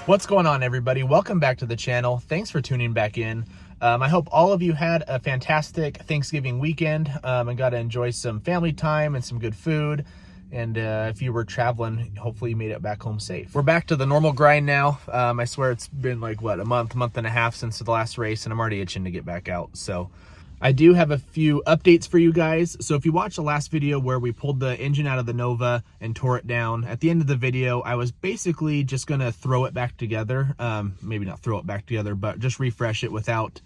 What's going on, everybody? Welcome back to the channel. Thanks for tuning back in. I hope all of you had a fantastic Thanksgiving weekend and got to enjoy some family time and some good food. And if you were traveling, hopefully you made it back home safe. We're back to the normal grind now. I swear it's been like, what, a month and a half since the last race, and I'm already itching to get back out. So I do have a few updates for you guys. So if you watched the last video where we pulled the engine out of the Nova and tore it down, at the end of the video, I was basically just gonna throw it back together. Maybe not throw it back together, but just refresh it without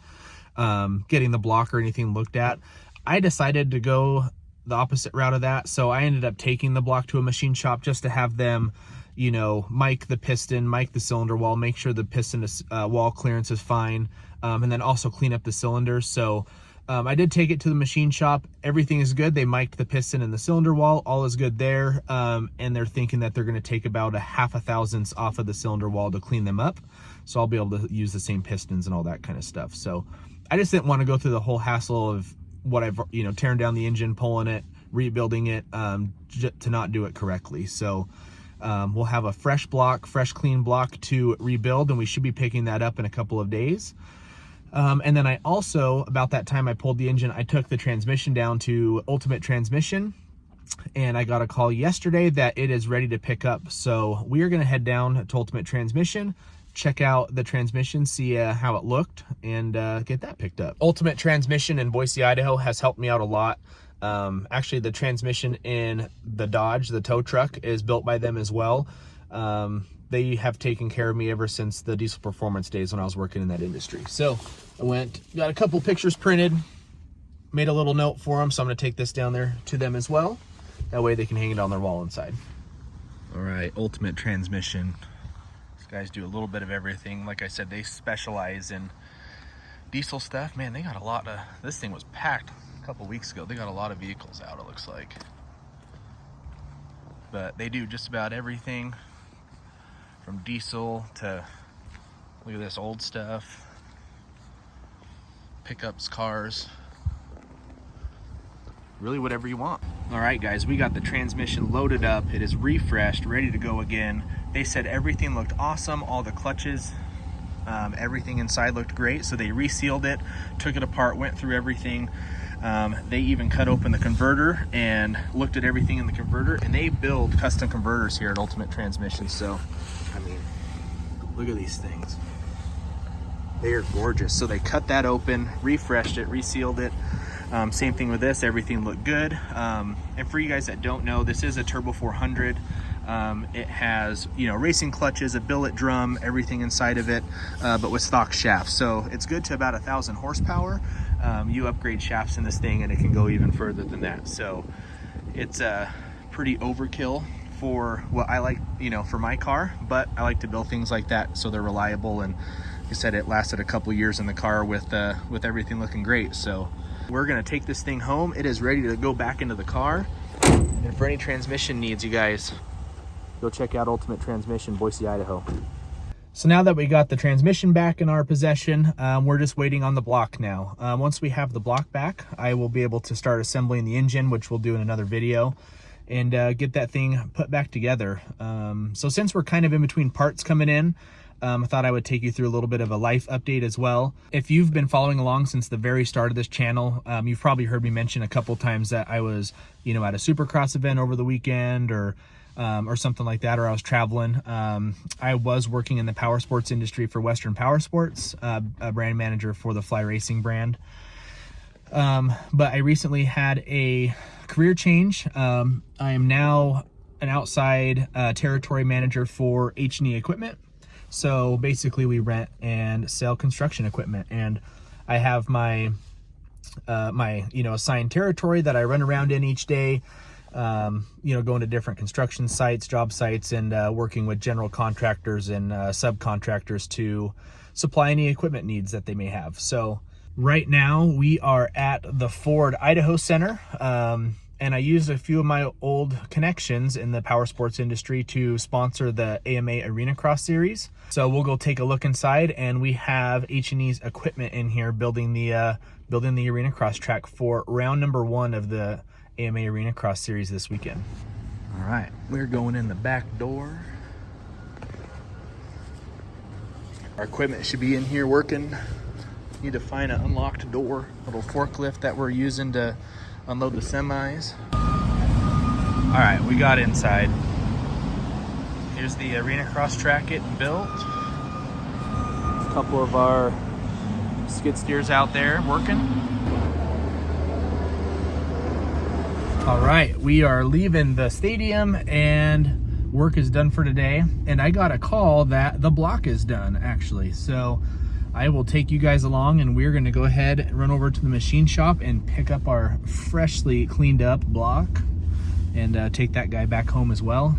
getting the block or anything looked at. I decided to go the opposite route of that. So I ended up taking the block to a machine shop just to have them, you know, mic the piston, mic the cylinder wall, make sure the piston wall clearance is fine, and then also clean up the cylinders. So I did take it to the machine shop. Everything is good. They mic'd the piston and the cylinder wall. All is good there. And they're thinking that they're going to take about a 0.5 thousandths off of the cylinder wall to clean them up. So I'll be able to use the same pistons and all that kind of stuff. So I just didn't want to go through the whole hassle of what I've, you know, tearing down the engine, pulling it, rebuilding it, to not do it correctly. So we'll have a fresh block, fresh clean block to rebuild, and we should be picking that up in a couple of days. And then I also, about that time I pulled the engine, I took the transmission down to Ultimate Transmission, and I got a call yesterday that it is ready to pick up. So we are going to head down to Ultimate Transmission, check out the transmission, see how it looked, and get that picked up. Ultimate Transmission in Boise, Idaho has helped me out a lot. Actually, the transmission in the Dodge, the tow truck, is built by them as well. They have taken care of me ever since the Diesel Performance days when I was working in that industry. So I went, got a couple pictures printed, made a little note for them. So I'm going to take this down there to them as well. That way they can hang it on their wall inside. All right, Ultimate Transmission. These guys do a little bit of everything. Like I said, they specialize in diesel stuff. Man, they got a lot of, this thing was packed a couple weeks ago. They got a lot of vehicles out, it looks like. But they do just about everything, from diesel to, look at this, old stuff, pickups, cars, really whatever you want. All right, guys, we got the transmission loaded up. It is refreshed, ready to go again. They said everything looked awesome, all the clutches, everything inside looked great. So they resealed it, took it apart, went through everything. They even cut open the converter and looked at everything in the converter, and they build custom converters here at Ultimate Transmission. So I mean, look at these things. They are gorgeous. So they cut that open, refreshed it, resealed it. Same thing with this, everything looked good. And for you guys that don't know, this is a Turbo 400. It has, you know, racing clutches, a billet drum, everything inside of it, but with stock shafts. So it's good to about 1,000 horsepower. You upgrade shafts in this thing and it can go even further than that. So it's pretty overkill for what I like, you know, for my car, but I like to build things like that so they're reliable. And like I said, it lasted a couple years in the car with everything looking great. So we're gonna take this thing home. It is ready to go back into the car. And for any transmission needs, you guys, go check out Ultimate Transmission, Boise, Idaho. So now that we got the transmission back in our possession, we're just waiting on the block now. Once we have the block back, I will be able to start assembling the engine, which we'll do in another video, and get that thing put back together. So since we're kind of in between parts coming in, I thought I would take you through a little bit of a life update as well. If you've been following along since the very start of this channel, you've probably heard me mention a couple times that I was, you know, at a Supercross event over the weekend, or something like that, or I was traveling. I was working in the power sports industry for Western Power Sports, a brand manager for the Fly Racing brand. But I recently had a career change. I am now an outside territory manager for H&E Equipment. So basically we rent and sell construction equipment, and I have my you know, assigned territory that I run around in each day. You know, going to different construction sites, job sites, and working with general contractors and subcontractors to supply any equipment needs that they may have. So right now we are at the Ford Idaho Center, and I used a few of my old connections in the power sports industry to sponsor the AMA Arena Cross Series. So we'll go take a look inside, and we have H&E's equipment in here building the Arena Cross track for round number 1 of the AMA Arena Cross Series this weekend. All right, we're going in the back door. Our equipment should be in here working. Need to find an unlocked door, little forklift that we're using to unload the semis. All right, we got inside. Here's the arena cross track getting built. A couple of our skid steers out there working. All right, we are leaving the stadium and work is done for today. And I got a call that the block is done actually. So I will take you guys along and we're gonna go ahead and run over to the machine shop and pick up our freshly cleaned up block and take that guy back home as well.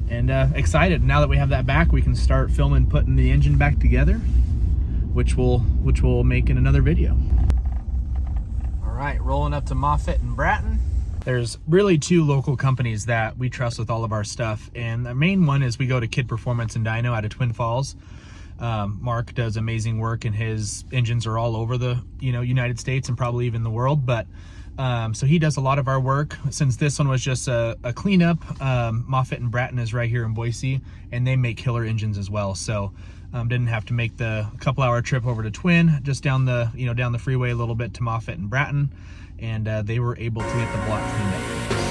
And excited, now that we have that back, we can start filming putting the engine back together, which we'll make in another video. All right, rolling up to Moffett and Bratton. There's really two local companies that we trust with all of our stuff, and the main one is we go to Kid Performance and Dyno out of Twin Falls. Mark does amazing work, and his engines are all over the United States and probably even the world. But so he does a lot of our work. Since this one was just a cleanup, Moffett and Bratton is right here in Boise, and they make killer engines as well. So didn't have to make the couple-hour trip over to Twin, just down the down the freeway a little bit to Moffett and Bratton, and they were able to get the block cleaned up for us.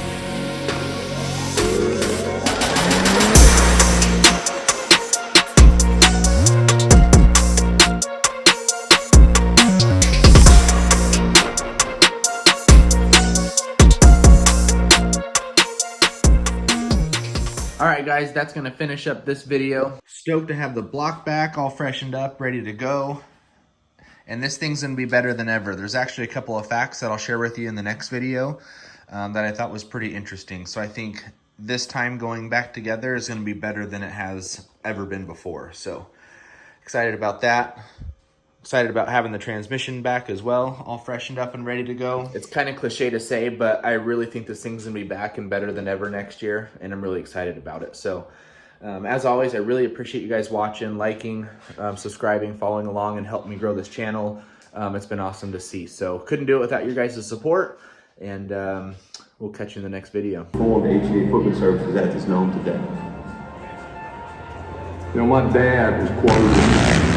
All right, guys, that's gonna finish up this video. Stoked to have the block back, all freshened up, ready to go. And this thing's gonna be better than ever. There's actually a couple of facts that I'll share with you in the next video that I thought was pretty interesting. So I think this time going back together is gonna be better than it has ever been before. So excited about that. Excited about having the transmission back as well, all freshened up and ready to go. It's kind of cliche to say, but I really think this thing's gonna be back and better than ever next year, and I'm really excited about it. So as always, I really appreciate you guys watching, liking, subscribing, following along, and helping me grow this channel. It's been awesome to see. So couldn't do it without your guys' support, and we'll catch you in the next video. Formed HE Equipment Services as it's known today. My dad was quoted